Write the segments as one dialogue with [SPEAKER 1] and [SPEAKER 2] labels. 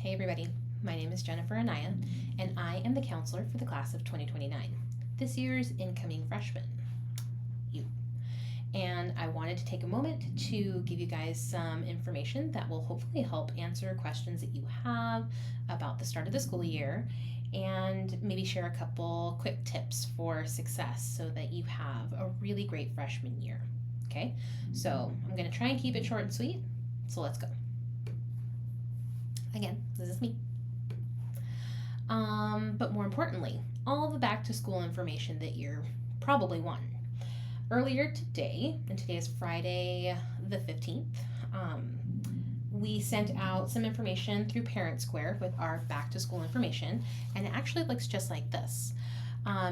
[SPEAKER 1] Hey everybody, my name is Jennifer Anaya, and I am the counselor for the class of 2029, this year's incoming freshman, you. And I wanted to take a moment to give you guys some information that will hopefully help answer questions that you have about the start of the school year, and maybe share a couple quick tips for success so that you have a really great freshman year. Okay, so I'm going to try and keep it short and sweet, so let's go. Again, this is me. But more importantly, all the back to school information that you're probably wanting. Earlier today, and today is Friday the 15th, we sent out some information through Parent Square with our back to school information, and it actually looks just like this.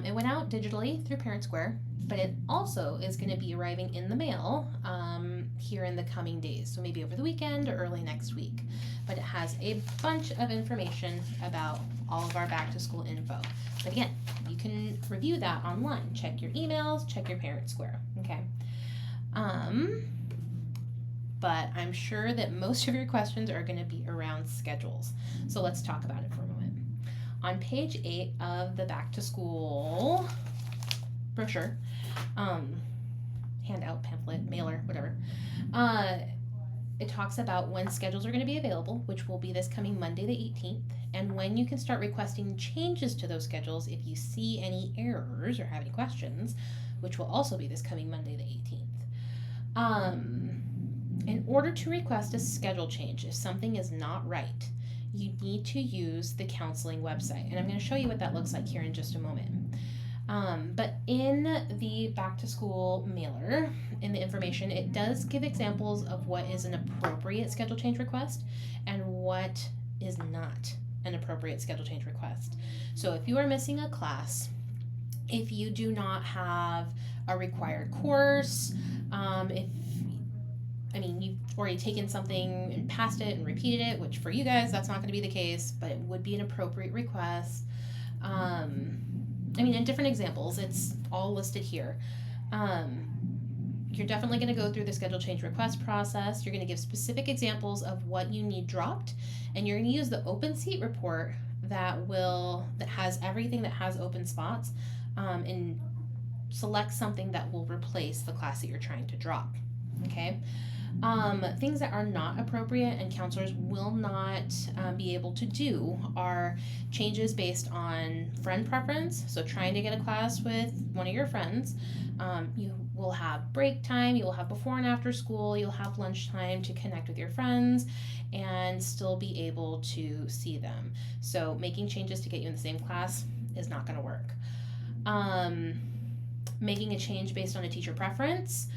[SPEAKER 1] It went out digitally through Parent Square, but it also is going to be arriving in the mail here in the coming days, so maybe over the weekend or early next week. But it has a bunch of information about all of our back to school info. But again, you can review that online. Check your emails, check your Parent Square, okay? But I'm sure that most of your questions are going to be around schedules. So let's talk about it for a moment. On page 8 of the back to school brochure, handout, pamphlet, mailer, whatever, it talks about when schedules are going to be available, which will be this coming Monday the 18th, and when you can start requesting changes to those schedules if you see any errors or have any questions, which will also be this coming Monday the 18th. In order to request a schedule change, if something is not right, you need to use the counseling website, and I'm going to show you what that looks like here in just a moment. But in the back to school mailer, in the information, it does give examples of what is an appropriate schedule change request and what is not an appropriate schedule change request. So if you are missing a class, if you do not have a required course, you've already taken something and passed it and repeated it, which for you guys, that's not going to be the case, but it would be an appropriate request. In different examples, it's all listed here. You're definitely going to go through the schedule change request process. You're going to give specific examples of what you need dropped, and you're going to use the open seat report that has everything that has open spots, and select something that will replace the class that you're trying to drop. Okay. Things that are not appropriate and counselors will not be able to do are changes based on friend preference. So trying to get a class with one of your friends, you will have break time, you will have before and after school, you'll have lunchtime to connect with your friends and still be able to see them. So making changes to get you in the same class is not going to work. Making a change based on a teacher preference,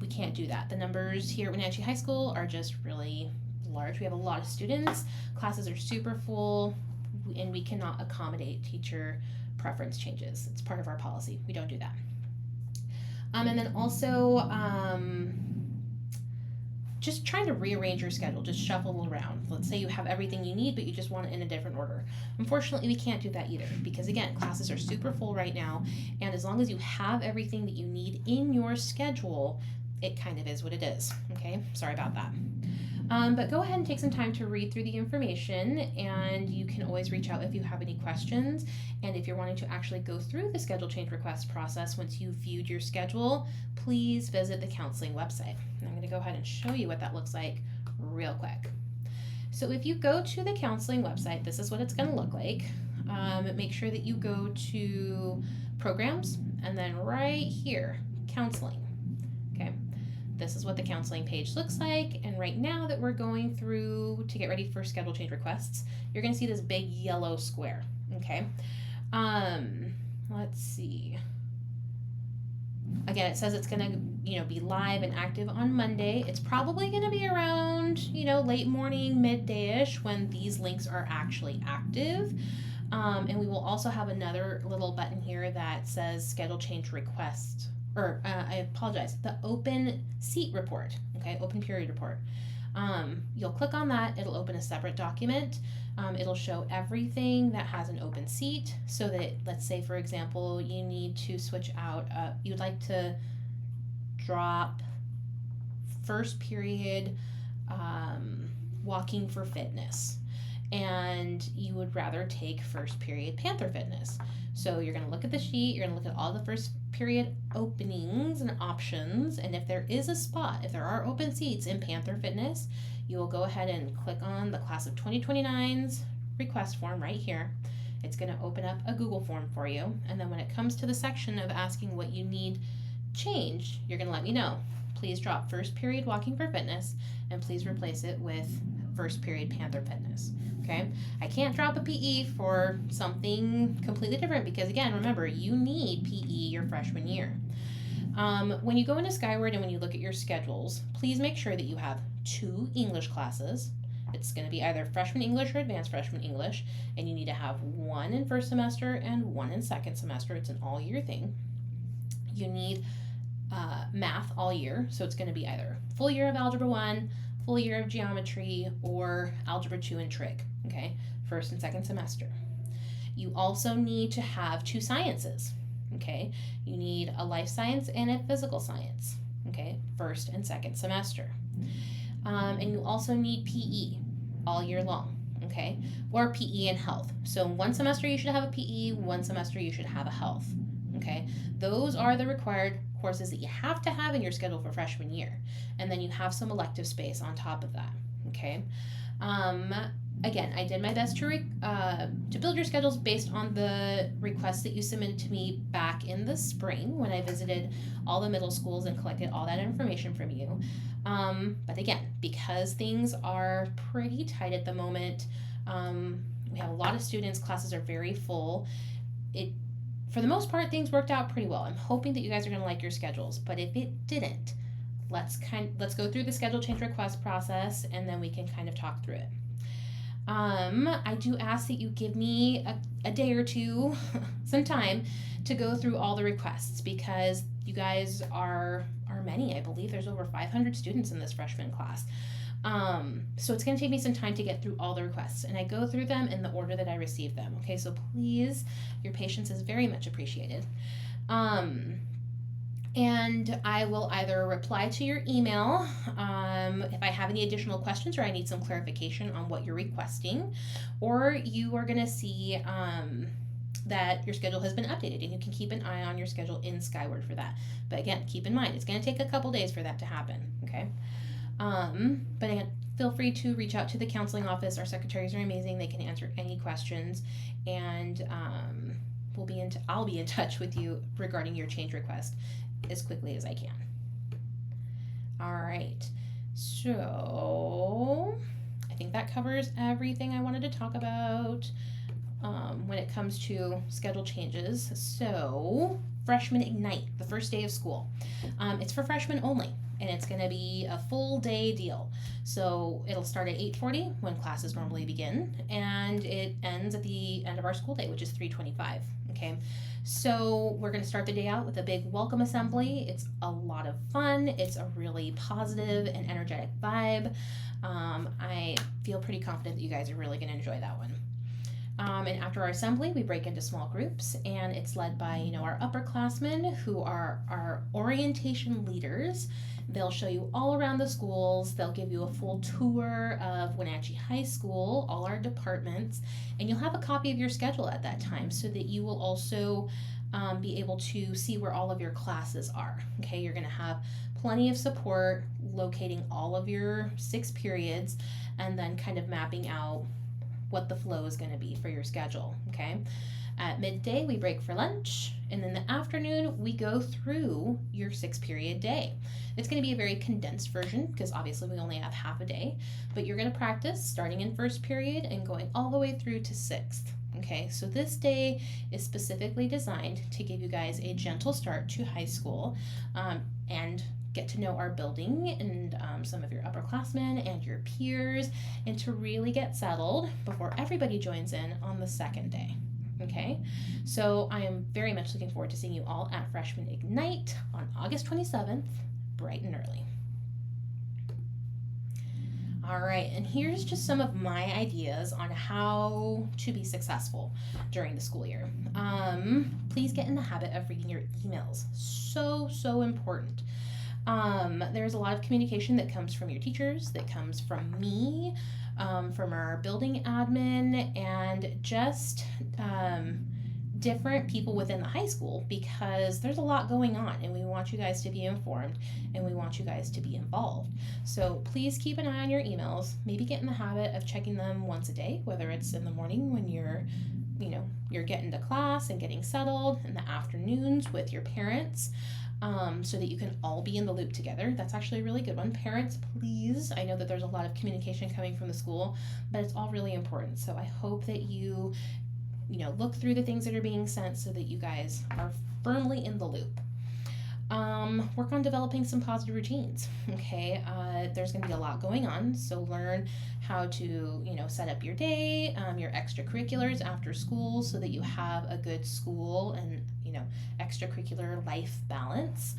[SPEAKER 1] we can't do that. The numbers here at Wenatchee High School are just really large. We have a lot of students. Classes are super full, and we cannot accommodate teacher preference changes. It's part of our policy. We don't do that. And then also, just trying to rearrange your schedule, just shuffle around. Let's say you have everything you need, but you just want it in a different order. Unfortunately, we can't do that either because, again, classes are super full right now, and as long as you have everything that you need in your schedule, it kind of is what it is, okay? Sorry about that. But go ahead and take some time to read through the information, and you can always reach out if you have any questions. And if you're wanting to actually go through the schedule change request process once you've viewed your schedule, please visit the counseling website. And I'm going to go ahead and show you what that looks like real quick. So if you go to the counseling website, this is what it's going to look like. Make sure that you go to programs and then right here, counseling. Okay. This is what the counseling page looks like, and right now that we're going through to get ready for schedule change requests, you're going to see this big yellow square, okay? Let's see. Again, it says it's going to, be live and active on Monday. It's probably going to be around, late morning, midday-ish when these links are actually active. And we will also have another little button here that says schedule change request. I apologize, the open seat report, okay, open period report. You'll click on that, it'll open a separate document. It'll show everything that has an open seat so that, let's say, for example, you need to switch out, you'd like to drop first period walking for fitness. and you would rather take first period Panther Fitness. So you're going to look at the sheet, you're going to look at all the first period openings and options, and if there is a spot, if there are open seats in Panther Fitness, you will go ahead and click on the class of 2029's request form right here. It's going to open up a Google form for you, and then when it comes to the section of asking what you need changed, you're going to let me know. Please drop first period Walking for Fitness, and please replace it with first period Panther Fitness. Okay, I can't drop a PE for something completely different because, again, remember, you need PE your freshman year. When you go into Skyward and when you look at your schedules, please make sure that you have 2 English classes. It's going to be either freshman English or advanced freshman English, and you need to have 1 in first semester and 1 in second semester. It's an all-year thing. You need math all year, so it's going to be either full year of Algebra 1, full year of Geometry, or Algebra 2 and Trig, okay, first and second semester. You also need to have 2 sciences, okay. You need a life science and a physical science, okay, first and second semester. And you also need PE all year long, okay, or PE and health. So 1 semester you should have a PE, 1 semester you should have a health, okay. Those are the required courses that you have to have in your schedule for freshman year, and then you have some elective space on top of that, okay. Again, I did my best to build your schedules based on the requests that you submitted to me back in the spring when I visited all the middle schools and collected all that information from you. But again, because things are pretty tight at the moment, we have a lot of students, classes are very full. For the most part, things worked out pretty well. I'm hoping that you guys are going to like your schedules, but if it didn't, let's go through the schedule change request process, and then we can kind of talk through it. I do ask that you give me a day or two, some time to go through all the requests, because you guys are many. I believe there's over 500 students in this freshman class. So it's going to take me some time to get through all the requests, and I go through them in the order that I receive them. Okay, so please, your patience is very much appreciated. And I will either reply to your email if I have any additional questions or I need some clarification on what you're requesting, or you are going to see that your schedule has been updated, and you can keep an eye on your schedule in Skyward for that. But again, keep in mind, it's going to take a couple days for that to happen, okay? But again, feel free to reach out to the counseling office. Our secretaries are amazing. They can answer any questions, and I'll be in touch with you regarding your change request as quickly as I can. All right, so I think that covers everything I wanted to talk about when it comes to schedule changes. So Freshman Ignite, the first day of school. It's for freshmen only, and it's going to be a full day deal. So it'll start at 8:40 when classes normally begin, and it ends at the end of our school day, which is 3:25. Okay, so we're going to start the day out with a big welcome assembly. It's a lot of fun. It's a really positive and energetic vibe. I feel pretty confident that you guys are really going to enjoy that one. And after our assembly, we break into small groups, and it's led by, our upperclassmen who are our orientation leaders. They'll show you all around the schools. They'll give you a full tour of Wenatchee High School, all our departments, and you'll have a copy of your schedule at that time so that you will also be able to see where all of your classes are. Okay, you're going to have plenty of support locating all of your 6 periods and then kind of mapping out what the flow is going to be for your schedule, okay? At midday, we break for lunch, and in the afternoon, we go through your 6-period day. It's going to be a very condensed version because obviously we only have half a day, but you're going to practice starting in first period and going all the way through to 6th, okay? So this day is specifically designed to give you guys a gentle start to high school and get to know our building and some of your upperclassmen and your peers, and to really get settled before everybody joins in on the second day. Okay, so I am very much looking forward to seeing you all at Freshman Ignite on August 27th, bright and early. All right, and here's just some of my ideas on how to be successful during the school year. Please get in the habit of reading your emails. So important. There's a lot of communication that comes from your teachers, that comes from me, from our building admin, and just different people within the high school, because there's a lot going on and we want you guys to be informed and we want you guys to be involved. So please keep an eye on your emails. Maybe get in the habit of checking them once a day, whether it's in the morning when you're getting to class and getting settled, in the afternoons with your parents, so that you can all be in the loop together. That's actually a really good one. Parents, please, I know that there's a lot of communication coming from the school, but it's all really important. So I hope that you look through the things that are being sent so that you guys are firmly in the loop. Work on developing some positive routines. Okay, there's going to be a lot going on, so learn how to set up your day, your extracurriculars after school, so that you have a good school and extracurricular life balance.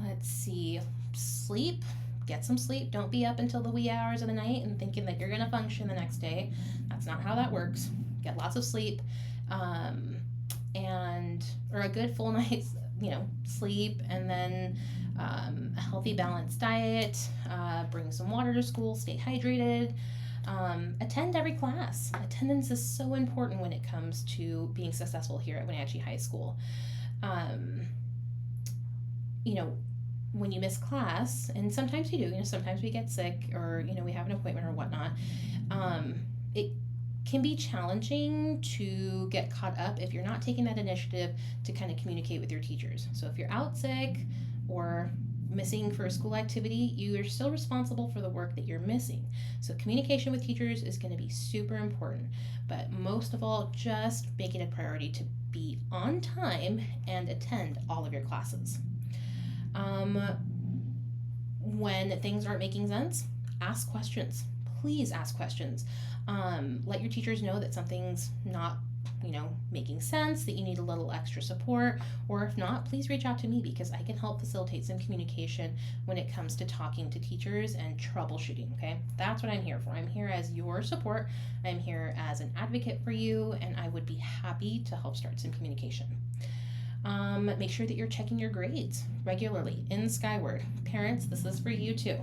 [SPEAKER 1] Let's see, sleep. Get some sleep. Don't be up until the wee hours of the night and thinking that you're going to function the next day. That's not how that works. Get lots of sleep, or a good full night's sleep, and then a healthy balanced diet. Bring some water to school. Stay hydrated. Attend every class. Attendance is so important when it comes to being successful here at Wenatchee High School. When you miss class, and sometimes you do, sometimes we get sick, or we have an appointment or whatnot, it can be challenging to get caught up if you're not taking that initiative to kind of communicate with your teachers. So if you're out sick or missing for a school activity, you are still responsible for the work that you're missing. So communication with teachers is going to be super important, but most of all, just make it a priority to be on time and attend all of your classes. When things aren't making sense, ask questions. Please ask questions. Let your teachers know that something's not, making sense, that you need a little extra support, or if not, please reach out to me, because I can help facilitate some communication when it comes to talking to teachers and troubleshooting, okay? That's what I'm here for. I'm here as your support. I'm here as an advocate for you, and I would be happy to help start some communication. Make sure that you're checking your grades regularly in Skyward. Parents, this is for you too.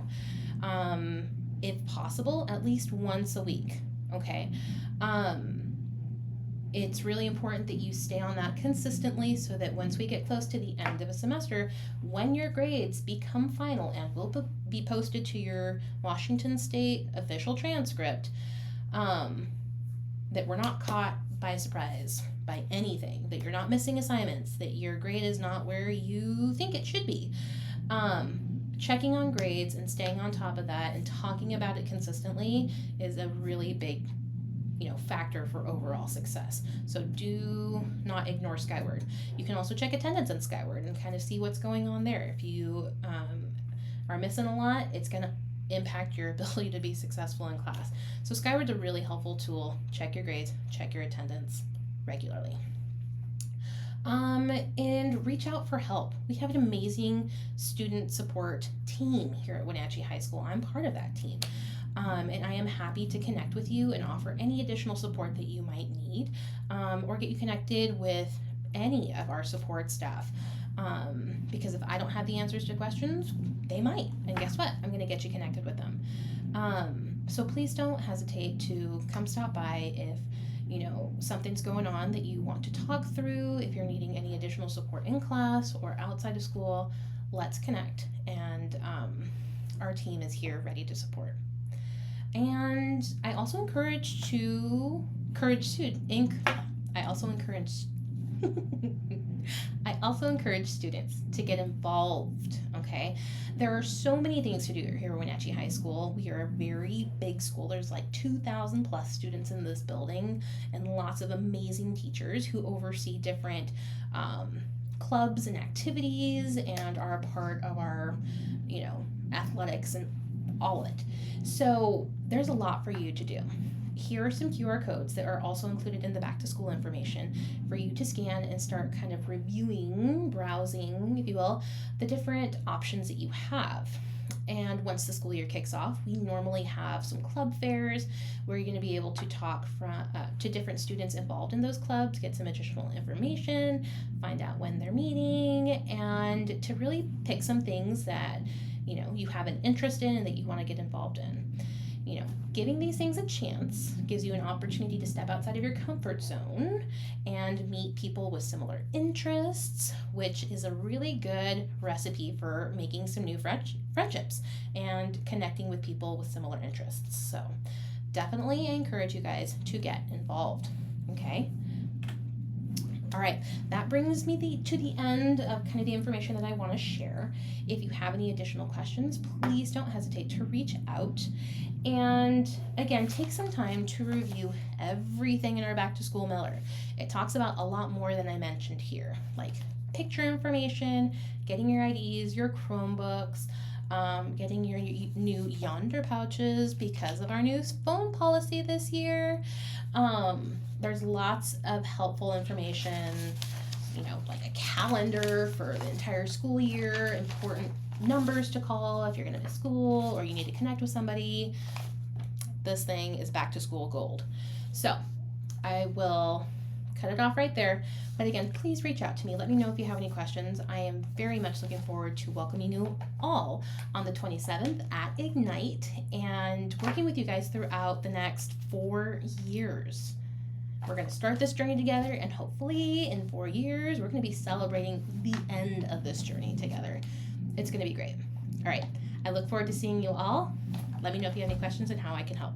[SPEAKER 1] If possible, at least once a week, okay? It's really important that you stay on that consistently, so that once we get close to the end of a semester, when your grades become final and will be posted to your Washington State official transcript, that we're not caught by surprise by anything, that you're not missing assignments, that your grade is not where you think it should be. Checking on grades and staying on top of that and talking about it consistently is a really big factor for overall success. So do not ignore Skyward. You can also check attendance on Skyward and kind of see what's going on there. If you are missing a lot, it's going to impact your ability to be successful in class. So Skyward's a really helpful tool. Check your grades, check your attendance regularly. And reach out for help. We have an amazing student support team here at Wenatchee High School. I'm part of that team. And I am happy to connect with you and offer any additional support that you might need, or get you connected with any of our support staff. Because if I don't have the answers to questions, they might. And guess what? I'm going to get you connected with them. So please don't hesitate to come stop by if something's going on that you want to talk through. If you're needing any additional support in class or outside of school, let's connect. And our team is here ready to support. And I also encourage students to get involved, okay? There are so many things to do here at Wenatchee High School. We are a very big school. There's like 2,000 plus students in this building, and lots of amazing teachers who oversee different clubs and activities and are a part of our, athletics and all of it. So there's a lot for you to do. Here are some QR codes that are also included in the back to school information for you to scan and start kind of browsing, if you will, the different options that you have. And once the school year kicks off, we normally have some club fairs where you're going to be able to talk to different students involved in those clubs, get some additional information, find out when they're meeting, and to really pick some things that you have an interest in and that you want to get involved in. Giving these things a chance gives you an opportunity to step outside of your comfort zone and meet people with similar interests, which is a really good recipe for making some new friendships and connecting with people with similar interests. So definitely encourage you guys to get involved. Okay. All right, that brings me to the end of kind of the information that I want to share. If you have any additional questions, please don't hesitate to reach out. And again, take some time to review everything in our Back to School Mailer. It talks about a lot more than I mentioned here, like picture information, getting your IDs, your Chromebooks, getting your new Yonder pouches because of our new phone policy this year. There's lots of helpful information, like a calendar for the entire school year, important numbers to call if you're going to miss school or you need to connect with somebody. This thing is back to school gold. So I will cut it off right there. But again, please reach out to me. Let me know if you have any questions. I am very much looking forward to welcoming you all on the 27th at Ignite and working with you guys throughout the next 4 years. We're going to start this journey together, and hopefully in 4 years, we're going to be celebrating the end of this journey together. It's going to be great. All right. I look forward to seeing you all. Let me know if you have any questions and how I can help.